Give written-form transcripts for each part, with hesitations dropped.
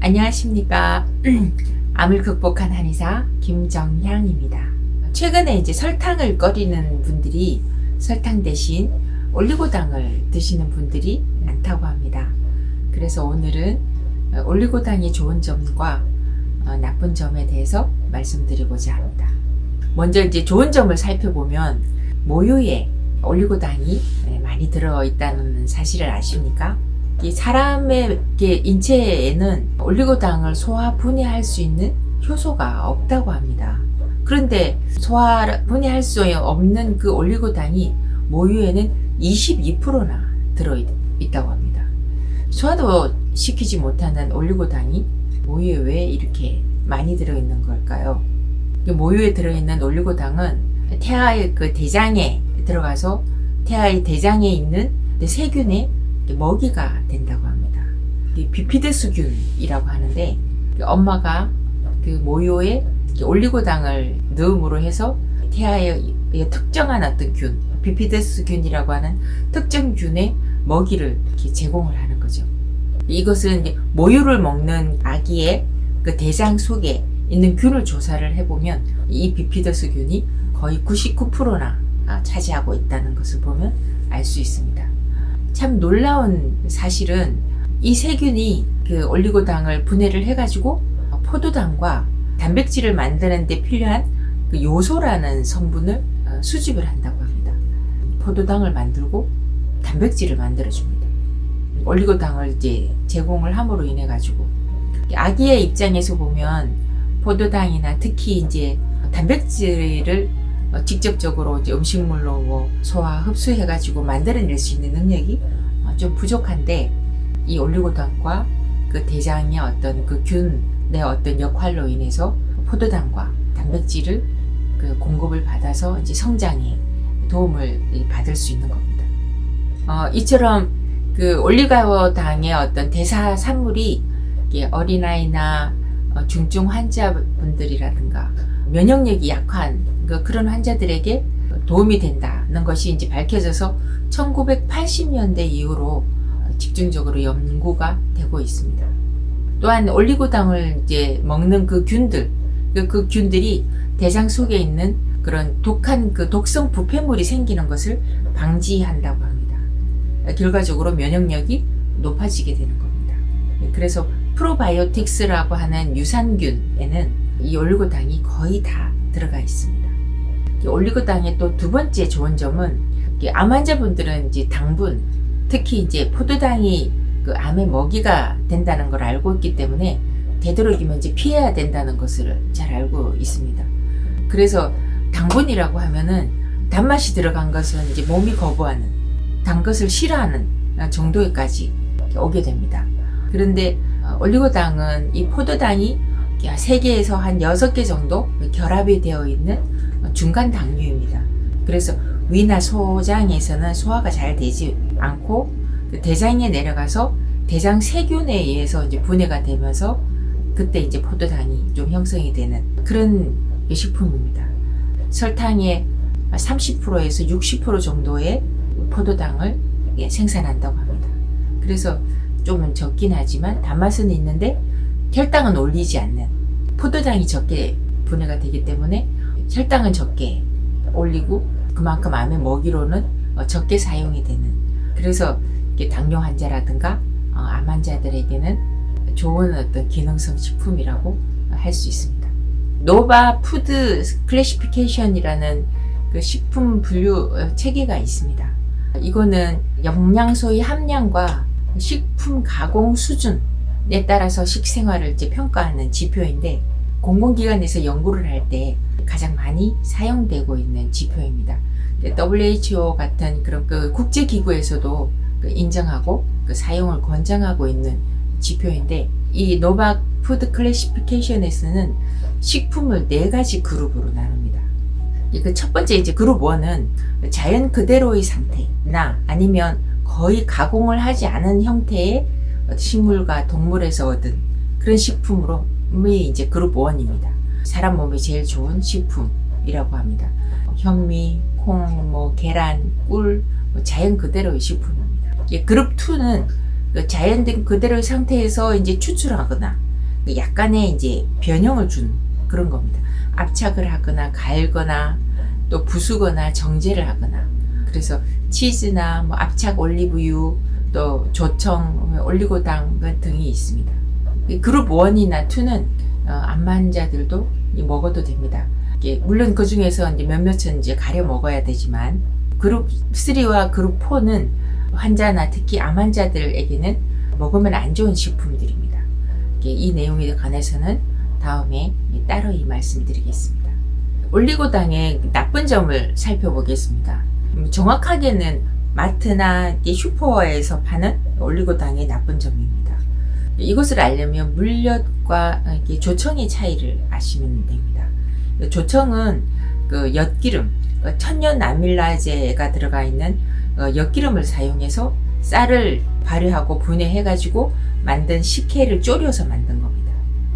안녕하십니까. 암을 극복한 한의사 김정향입니다. 최근에 이제 설탕을 꺼리는 분들이 설탕 대신 올리고당을 드시는 분들이 많다고 합니다. 그래서 오늘은 올리고당의 좋은 점과 나쁜 점에 대해서 말씀드리고자 합니다. 먼저 이제 좋은 점을 살펴보면 모유에 올리고당이 많이 들어있다는 사실을 아십니까? 이 사람의 인체에는 올리고당을 소화 분해할 수 있는 효소가 없다고 합니다. 그런데 소화 분해할 수 없는 그 올리고당이 모유에는 22%나 들어있다고 합니다. 소화도 시키지 못하는 올리고당이 모유에 왜 이렇게 많이 들어있는 걸까요? 모유에 들어있는 올리고당은 태아의 그 대장에 들어가서 태아의 대장에 있는 세균의 먹이가 된다고 합니다. 비피드스균이라고 하는데 엄마가 그 모유에 올리고당을 넣음으로 해서 태아의 특정한 어떤 균, 비피드스균이라고 하는 특정 균의 먹이를 이렇게 제공을 하는 거죠. 이것은 모유를 먹는 아기의 그 대장 속에 있는 균을 조사를 해보면 이 비피더스균이 거의 99%나 차지하고 있다는 것을 보면 알 수 있습니다. 참 놀라운 사실은 이 세균이 그 올리고당을 분해를 해가지고 포도당과 단백질을 만드는 데 필요한 그 요소라는 성분을 수집을 한다고 합니다. 포도당을 만들고 단백질을 만들어줍니다. 올리고당을 이제 제공을 함으로 인해 가지고 아기의 입장에서 보면 포도당이나 특히 이제 단백질을 직접적으로 이제 음식물로 소화 흡수해가지고 만들어낼 수 있는 능력이 좀 부족한데 이 올리고당과 그 대장의 어떤 그 균의 어떤 역할로 인해서 포도당과 단백질을 그 공급을 받아서 이제 성장에 도움을 받을 수 있는 겁니다. 이처럼 그 올리고당의 어떤 대사 산물이 어린아이나 중증 환자분들이라든가 면역력이 약한 그런 환자들에게 도움이 된다는 것이 이제 밝혀져서 1980년대 이후로 집중적으로 연구가 되고 있습니다. 또한 올리고당을 이제 먹는 그 균들, 그 균들이 대장 속에 있는 그런 독한 그 독성 부패물이 생기는 것을 방지한다고 합니다. 결과적으로 면역력이 높아지게 되는 겁니다. 그래서 프로바이오틱스라고 하는 유산균에는 이 올리고당이 거의 다 들어가 있습니다. 이 올리고당의 또 두 번째 좋은 점은 암 환자분들은 이제 당분, 특히 이제 포도당이 그 암의 먹이가 된다는 걸 알고 있기 때문에 되도록이면 이제 피해야 된다는 것을 잘 알고 있습니다. 그래서 당분이라고 하면은 단맛이 들어간 것은 이제 몸이 거부하는, 단 것을 싫어하는 정도에까지 오게 됩니다. 그런데 올리고당은 이 포도당이 3개에서 한 6개 정도 결합이 되어 있는 중간 당류입니다. 그래서 위나 소장에서는 소화가 잘 되지 않고 대장에 내려가서 대장 세균에 의해서 이제 분해가 되면서 그때 이제 포도당이 좀 형성이 되는 그런 식품입니다. 설탕의 30%에서 60% 정도의 포도당을 생산한다고 합니다. 그래서 좀 적긴 하지만 단맛은 있는데 혈당은 올리지 않는, 포도당이 적게 분해가 되기 때문에 혈당은 적게 올리고 그만큼 암의 먹이로는 적게 사용이 되는, 그래서 당뇨 환자라든가 암 환자들에게는 좋은 어떤 기능성 식품이라고 할 수 있습니다. 노바 푸드 클래시피케이션이라는 그 식품 분류 체계가 있습니다. 이거는 영양소의 함량과 식품 가공 수준에 따라서 식생활을 이제 평가하는 지표인데 공공기관에서 연구를 할 때 가장 많이 사용되고 있는 지표입니다. WHO 같은 그런 그 국제기구에서도 인정하고 그 사용을 권장하고 있는 지표인데 이 노바 푸드 클래시피케이션에서는 식품을 4가지 그룹으로 나눕니다. 그 첫 번째 이제 그룹 1은 자연 그대로의 상태나 아니면 거의 가공을 하지 않은 형태의 식물과 동물에서 얻은 그런 식품이 이제 그룹 1입니다. 사람 몸에 제일 좋은 식품이라고 합니다. 현미, 콩, 계란, 꿀, 자연 그대로의 식품입니다. 그룹 2는 자연 그대로의 상태에서 이제 추출하거나 약간의 이제 변형을 준 그런 겁니다. 압착을 하거나 갈거나 또 부수거나 정제를 하거나. 그래서 치즈나 뭐 압착 올리브유 또 조청 올리고당 등이 있습니다. 그룹 1이나 2는 암 환자들도 먹어도 됩니다. 물론 그 중에서 이제 몇몇은 이제 가려 먹어야 되지만 그룹 3와 그룹 4는 환자나 특히 암 환자들에게는 먹으면 안 좋은 식품들입니다. 이 내용에 관해서는 다음에 따로 이 말씀드리겠습니다. 올리고당의 나쁜 점을 살펴보겠습니다. 정확하게는 마트나 슈퍼에서 파는 올리고당의 나쁜 점입니다. 이것을 알려면 물엿과 조청의 차이를 아시면 됩니다. 조청은 그 엿기름, 천연 아밀라제가 들어가 있는 엿기름을 사용해서 쌀을 발효하고 분해해가지고 만든 식혜를 졸여서 만든 겁니다.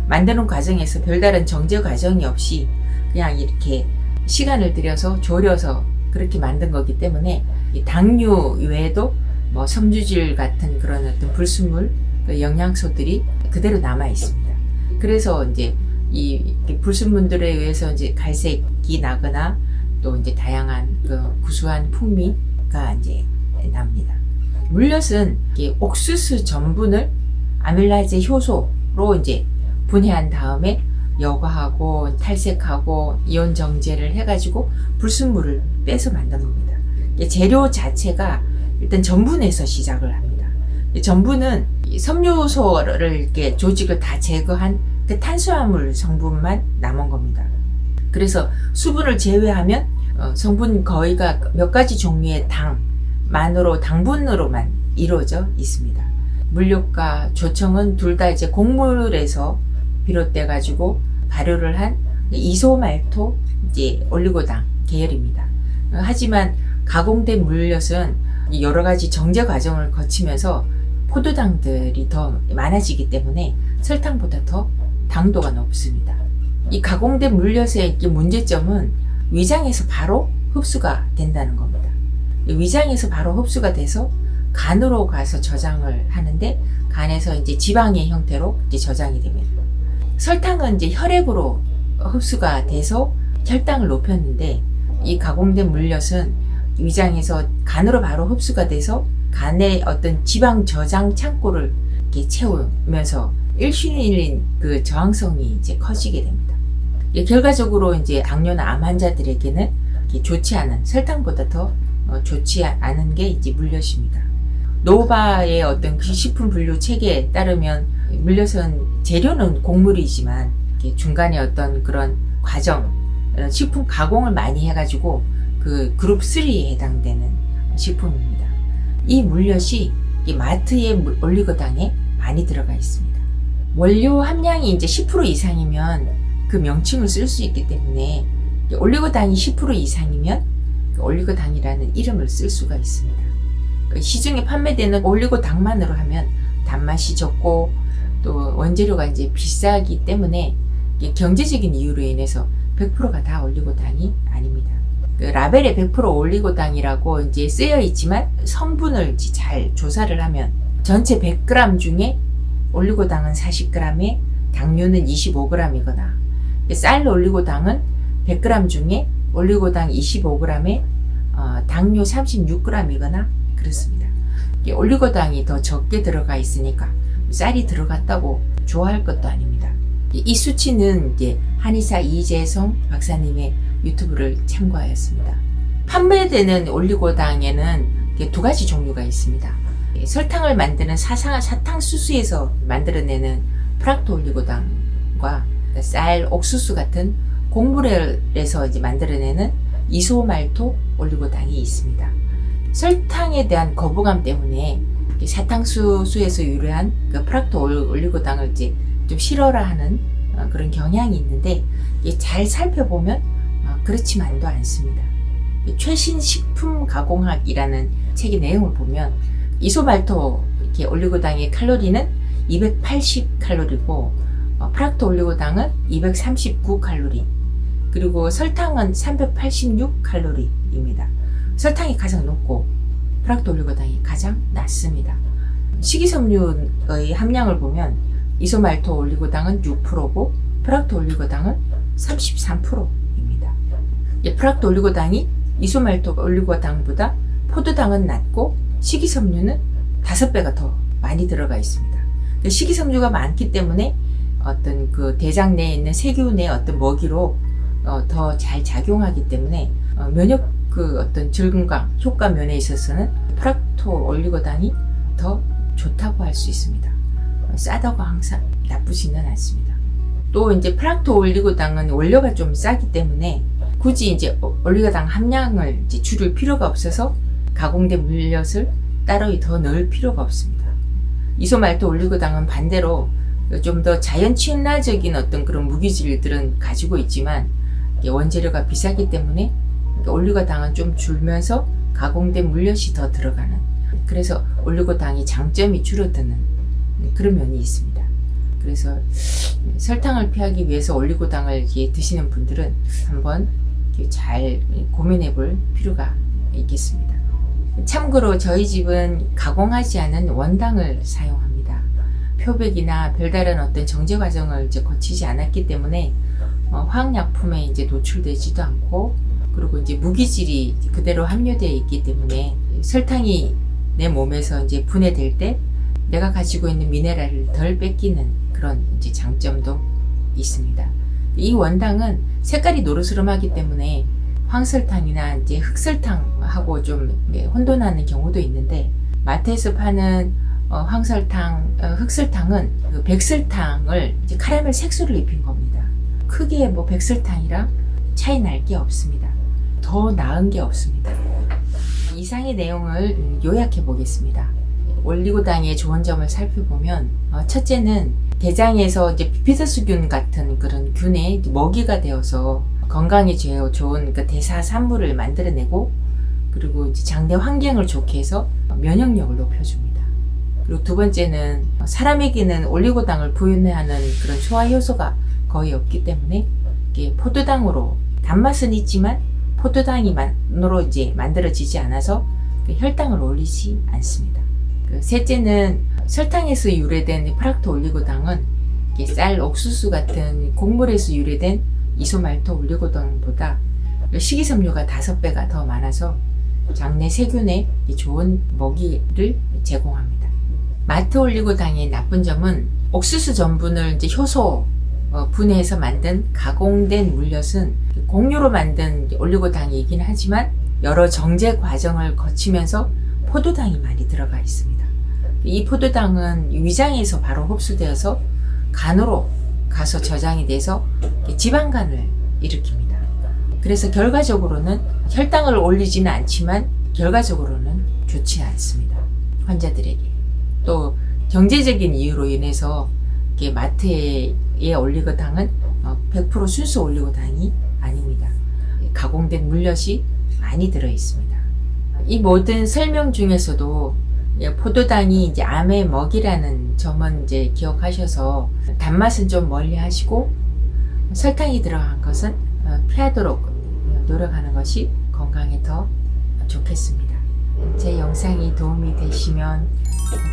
만드는 과정에서 별다른 정제 과정이 없이 그냥 이렇게 시간을 들여서 졸여서 그렇게 만든 거기 때문에 당류 외에도 뭐 섬유질 같은 그런 어떤 불순물, 영양소들이 그대로 남아 있습니다. 그래서 이제 이 불순물들에 의해서 이제 갈색이 나거나 또 이제 다양한 그 구수한 풍미가 이제 납니다. 물엿은 옥수수 전분을 아밀라제 효소로 이제 분해한 다음에 여과하고 탈색하고 이온 정제를 해가지고 불순물을 빼서 만든 겁니다. 재료 자체가 일단 전분에서 시작을 합니다. 전분은 섬유소를 이렇게 조직을 다 제거한 그 탄수화물 성분만 남은 겁니다. 그래서 수분을 제외하면 성분 거의가 몇 가지 종류의 당만으로 당분으로만 이루어져 있습니다. 물엿과 조청은 둘 다 이제 곡물에서 비롯돼 가지고 발효를 한 이소말토 이제 올리고당 계열입니다. 하지만 가공된 물엿은 여러 가지 정제 과정을 거치면서 포도당들이 더 많아지기 때문에 설탕보다 더 당도가 높습니다. 이 가공된 물엿의 문제점은 위장에서 바로 흡수가 된다는 겁니다. 위장에서 바로 흡수가 돼서 간으로 가서 저장을 하는데 간에서 이제 지방의 형태로 이제 저장이 됩니다. 설탕은 이제 혈액으로 흡수가 돼서 혈당을 높였는데 이 가공된 물엿은 위장에서 간으로 바로 흡수가 돼서 간의 어떤 지방 저장 창고를 이렇게 채우면서 일시일인 그 저항성이 이제 커지게 됩니다. 결과적으로 이제 당뇨나 암 환자들에게는 좋지 않은 설탕보다 더 좋지 않은 게 이제 물엿입니다. 노바의 어떤 그 식품 분류 체계에 따르면 물엿은 재료는 곡물이지만 중간에 어떤 그런 과정, 식품 가공을 많이 해가지고 그 그룹 3에 해당되는 식품입니다. 이 물엿이 마트의 올리고당에 많이 들어가 있습니다. 원료 함량이 이제 10% 이상이면 그 명칭을 쓸 수 있기 때문에 올리고당이 10% 이상이면 올리고당이라는 이름을 쓸 수가 있습니다. 시중에 판매되는 올리고당만으로 하면 단맛이 적고 또 원재료가 이제 비싸기 때문에 경제적인 이유로 인해서 100%가 다 올리고당이 아닙니다. 그 라벨에 100% 올리고당이라고 이제 쓰여 있지만 성분을 잘 조사를 하면 전체 100g 중에 올리고당은 40g에 당류는 25g이거나 쌀 올리고당은 100g 중에 올리고당 25g에 당류 36g이거나 그렇습니다. 올리고당이 더 적게 들어가 있으니까 쌀이 들어갔다고 좋아할 것도 아닙니다. 이 수치는 이제 한의사 이재성 박사님의 유튜브를 참고하였습니다. 판매되는 올리고당에는 두 가지 종류가 있습니다. 설탕을 만드는 사탕수수에서 만들어내는 프락토 올리고당과 쌀, 옥수수 같은 곡물에서 이제 만들어내는 이소말토 올리고당이 있습니다. 설탕에 대한 거부감 때문에 사탕수수에서 유래한 그 프락토 올리고당을 이제 좀 싫어하는 그런 경향이 있는데 잘 살펴보면 그렇지만도 않습니다. 최신 식품 가공학이라는 책의 내용을 보면 이소말토 이렇게 올리고당의 칼로리는 280칼로리고 프락토 올리고당은 239칼로리 그리고 설탕은 386칼로리입니다. 설탕이 가장 높고 프락토 올리고당이 가장 낮습니다. 식이섬유의 함량을 보면 이소말토 올리고당은 6%고 프락토 올리고당은 33%입니다. 프락토 올리고당이 이소말토 올리고당보다 포도당은 낮고 식이섬유는 5배가 더 많이 들어가 있습니다. 식이섬유가 많기 때문에 어떤 그 대장 내에 있는 세균의 어떤 먹이로 더 잘 작용하기 때문에 면역 그 어떤 증강 효과 면에 있어서는 프락토 올리고당이 더 좋다고 할 수 있습니다. 싸다고 항상 나쁘지는 않습니다. 또 이제 프락토 올리고당은 원료가 좀 싸기 때문에 굳이 이제 올리고당 함량을 이제 줄일 필요가 없어서 가공된 물엿을 따로 더 넣을 필요가 없습니다. 이소말토 올리고당은 반대로 좀 더 자연 친화적인 어떤 그런 무기질들은 가지고 있지만 원재료가 비싸기 때문에 올리고당은 좀 줄면서 가공된 물엿이 더 들어가는, 그래서 올리고당이 장점이 줄어드는 그런 면이 있습니다. 그래서 설탕을 피하기 위해서 올리고당을 드시는 분들은 한번 잘 고민해 볼 필요가 있겠습니다. 참고로 저희 집은 가공하지 않은 원당을 사용합니다. 표백이나 별다른 어떤 정제 과정을 거치지 않았기 때문에 화학약품에 노출되지도 않고, 그리고 무기질이 그대로 함유되어 있기 때문에 설탕이 내 몸에서 분해될 때 내가 가지고 있는 미네랄을 덜 뺏기는 그런 장점도 있습니다. 이 원당은 색깔이 노르스름하기 때문에 황설탕이나 흑설탕하고 좀 혼돈하는 경우도 있는데, 마트에서 파는 황설탕, 흑설탕은 그 백설탕을 카라멜 색소를 입힌 겁니다. 크게 백설탕이랑 차이 날 게 없습니다. 더 나은 게 없습니다. 이상의 내용을 요약해 보겠습니다. 올리고당의 좋은 점을 살펴보면, 첫째는 대장에서 비피더스균 같은 그런 균의 먹이가 되어서 건강에 좋은 그 대사 산물을 만들어내고, 그리고 장내 환경을 좋게 해서 면역력을 높여줍니다. 그리고 두 번째는 사람에게는 올리고당을 부인하는 그런 소화 효소가 거의 없기 때문에 포도당으로 단맛은 있지만 포도당으로 만들어지지 않아서 혈당을 올리지 않습니다. 셋째는 설탕에서 유래된 프락토 올리고당은 쌀, 옥수수 같은 곡물에서 유래된 이소말토 올리고당보다 식이섬유가 5배가 더 많아서 장내 세균에 좋은 먹이를 제공합니다. 마트 올리고당의 나쁜 점은 옥수수 전분을 효소 분해해서 만든 가공된 물엿은 공유로 만든 올리고당이긴 하지만 여러 정제 과정을 거치면서 포도당이 많이 들어가 있습니다. 이 포도당은 위장에서 바로 흡수되어서 간으로 가서 저장이 돼서 지방간을 일으킵니다. 그래서 결과적으로는 혈당을 올리지는 않지만 결과적으로는 좋지 않습니다. 환자들에게. 또 경제적인 이유로 인해서 마트의 올리고당은 100% 순수 올리고당이 아닙니다. 가공된 물엿이 많이 들어 있습니다. 이 모든 설명 중에서도 포도당이 암의 먹이라는 점은 기억하셔서 단맛은 좀 멀리 하시고 설탕이 들어간 것은 피하도록 노력하는 것이 건강에 더 좋겠습니다. 제 영상이 도움이 되시면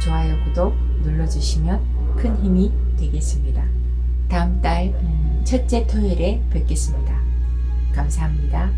좋아요, 구독 눌러주시면 큰 힘이 되겠습니다. 다음 달 첫째 토요일에 뵙겠습니다. 감사합니다.